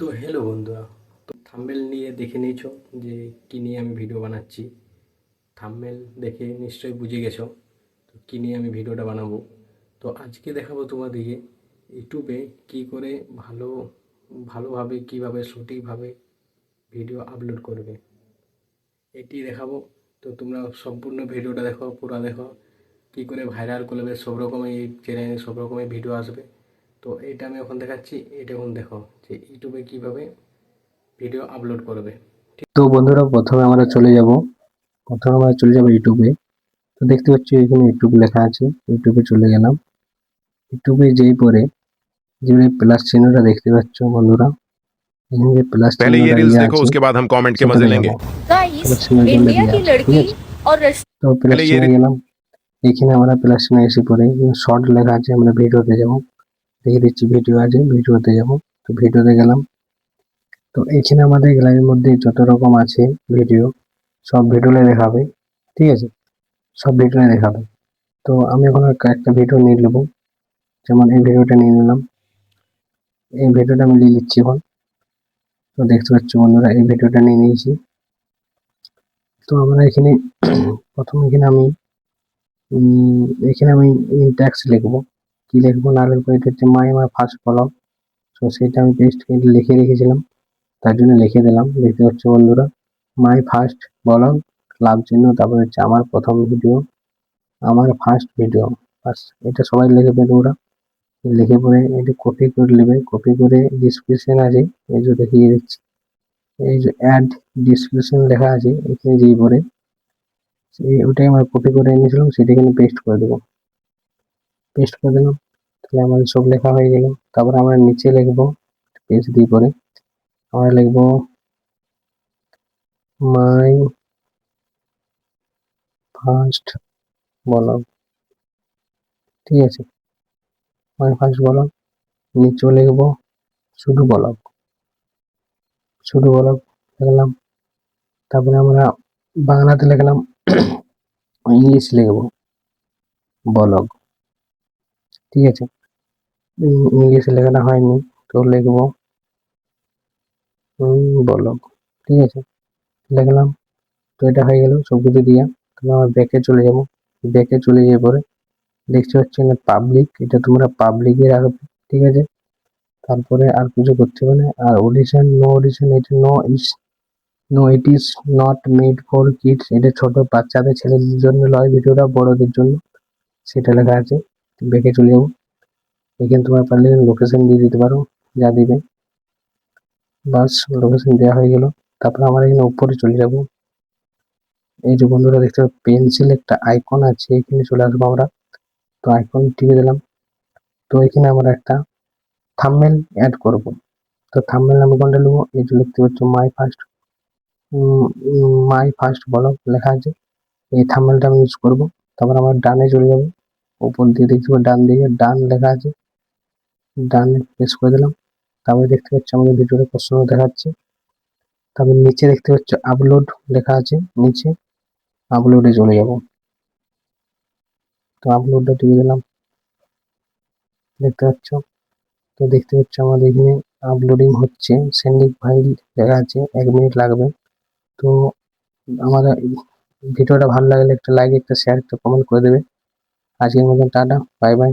তো হ্যালো বন্ধুরা, তো থাম্বনেল নিয়ে দেখে নিয়েছো যে কী নিয়ে আমি ভিডিও বানাচ্ছি। থাম্বনেল দেখে নিশ্চয়ই বুঝে গেছো তো কী নিয়ে আমি ভিডিওটা বানাবো। তো আজকে দেখাবো তোমাদেরকে ইউটিউবে কী করে ভালোভাবে কীভাবে সঠিকভাবে ভিডিও আপলোড করবে, এটি দেখাবো। তো তোমরা সম্পূর্ণ ভিডিওটা দেখো, পুরো দেখো, কী করে ভাইরাল করবে। সব রকমের এই চ্যানেলে সব রকমের ভিডিও আসবে। তো এটা আমি এখন দেখাচ্ছি, এটা এখন দেখো যে ইউটিউবে কীভাবে ভিডিও আপলোড করবে। তো বন্ধুরা, প্রথমে আমরা চলে যাব ইউটিউবে। তো দেখতে পাচ্ছি এখানে ইউটিউব লেখা আছে, ইউটিউবে চলে গেলাম। ইউটিউবে যেই পরে যে প্লাস চিহ্নটা দেখতে পাচ্ছ বন্ধুরা, এখানে যে প্লাস पहले ये চিহ্নটা रील्स ইয়ে देखो, আছে उसके बाद हम कमेंट के मजे সেটাতে लेंगे। যাবো। गाइस, প্লাস চিহ্ন যেটা इंडिया দিয়ে की আছে, ঠিক लड़की আছে। और रश তো প্লাস पहले ये চিহ্নে গেলাম, এখানে আমরা প্লাস চিহ্ন এসে পরে শর্ট লেখা আছে, আমরা ভিডিওতে যাবো। দেখে দিচ্ছি ভিডিও আছে, ভিডিওতে যাবো। তো ভিডিওতে গেলাম। তো এখানে আমাদের গ্যালারির মধ্যে যত রকম আছে ভিডিও, সব ভিডিওতে দেখাবে, ঠিক আছে, সব ভিডিওতে দেখাবে। তো আমি এখন একটা ভিডিও নিয়ে নেবো, যেমন এই ভিডিওটা নিয়ে নিলাম। এই ভিডিওটা আমি নিয়ে নিচ্ছি এখন। তো দেখতে পাচ্ছ বন্ধুরা, এই ভিডিওটা নিয়ে নিয়েছি। তো আমরা এখানে প্রথম এখানে আমি ট্যাক্স লিখবো। কি লিখবো না লিখবো, এটা হচ্ছে মাই আমার ফার্স্ট ব্লগ। তো সেটা আমি পেস্ট করে লিখে রেখেছিলাম, তার জন্য লিখে দিলাম। দেখতে পাচ্ছ বন্ধুরা, মাই ফার্স্ট ব্লগ, লাভ চিহ্ন, তারপর হচ্ছে আমার প্রথম ভিডিও, আমার ফার্স্ট ভিডিও। বাস, এটা সবাই লিখবে তোমরা। লিখে পরে এটা কপি করে নেবে। কপি করে ডিসক্রিপশন আছে, এই যে দেখিয়ে দিচ্ছি, এই যে অ্যাড ডিসক্রিপশন লেখা আছে, এখানে যেই পরে ওটাই আমরা কপি করে এনেছিলাম, সেটা এখানে পেস্ট করে দেবো। পেস্ট করে দিলাম, তাহলে আমাদের সব লেখা হয়ে গেল। তারপর আমরা নিচে লিখবো, পেস্ট দিয়ে পরে আমরা লিখবো মাই ফার্স্ট ব্লগ, ঠিক আছে। মাই ফার্স্ট ব্লগ, নিচেও লিখবো শুধু ব্লগ, শুধু ব্লগ লিখলাম। তারপরে আমরা বাংলাতে লিখলাম, ইংলিশ লিখবো ব্লগ, ঠিক আছে। ইংলিশে লেখাটা হয়নি, তো লিখবো ব্লগ, ঠিক আছে, লিখলাম। তো এটা হয়ে গেল সবকিছু দিয়া। তাহলে আমরা ব্যাকে চলে যাব। ব্যাকে চলে যাওয়ার পরে দেখতে পাচ্ছি না পাবলিক, এটা তোমরা পাবলিকে রাখবে, ঠিক আছে। তারপরে আর কিছু করতে হবে না। আর অডিশন, নো অডিশন, এটা no it is not made for kids, এটা ছোট বাচ্চাদের ছেলেদের জন্য নয়, ভিডিওটা বড়দের জন্য, সেটা লেখা আছে। ব্যাকে চলে যাবো। এখানে তোমার পারলে লোকেশন দিয়ে দিতে পারো, যা দিবে। বাস, লোকেশন দেওয়া হয়ে গেল। তারপর আমরা এখানে উপরে চলে যাব। এই যে বন্ধুরা দেখতে পাচ্ছ পেন্সিল একটা আইকন আছে, এখানে চলে আসবো আমরা। তো আইকন টিপে দিলাম। তো এখানে আমরা একটা থাম্বনেল অ্যাড করব। তো থাম্বনেল আমি কোনটা নেবো, এই যে দেখতে পাচ্ছ মাই ফার্স্ট ব্লগ লেখা আছে, এই থাম্বনেলটা আমি ইউজ করব। তারপর আমরা ডানে চলে যাব। উপর দিয়ে দেখতে পাবো ডান দিকে ডান লেখা আছে, ডানে প্রেস করে দিলাম। তারপরে দেখতে পাচ্ছি আমাদের ভিডিওটা কত সুন্দর দেখাচ্ছে। তারপর নিচে দেখতে পাচ্ছ আপলোড লেখা আছে, নিচে আপলোডে চলে যাব। তো আপলোডটা টিপে দিলাম, দেখতে পাচ্ছ। তো দেখতে পাচ্ছ আমাদের এখানে আপলোডিং হচ্ছে, সেন্ডিং ফাইল লেখা আছে, 1 মিনিট লাগবে। তো আমাদের ভিডিওটা ভালো লাগলে একটা লাইক, একটা শেয়ার, একটা কমেন্ট করে দেবে। আজকের মতন টাটা, বাই বাই।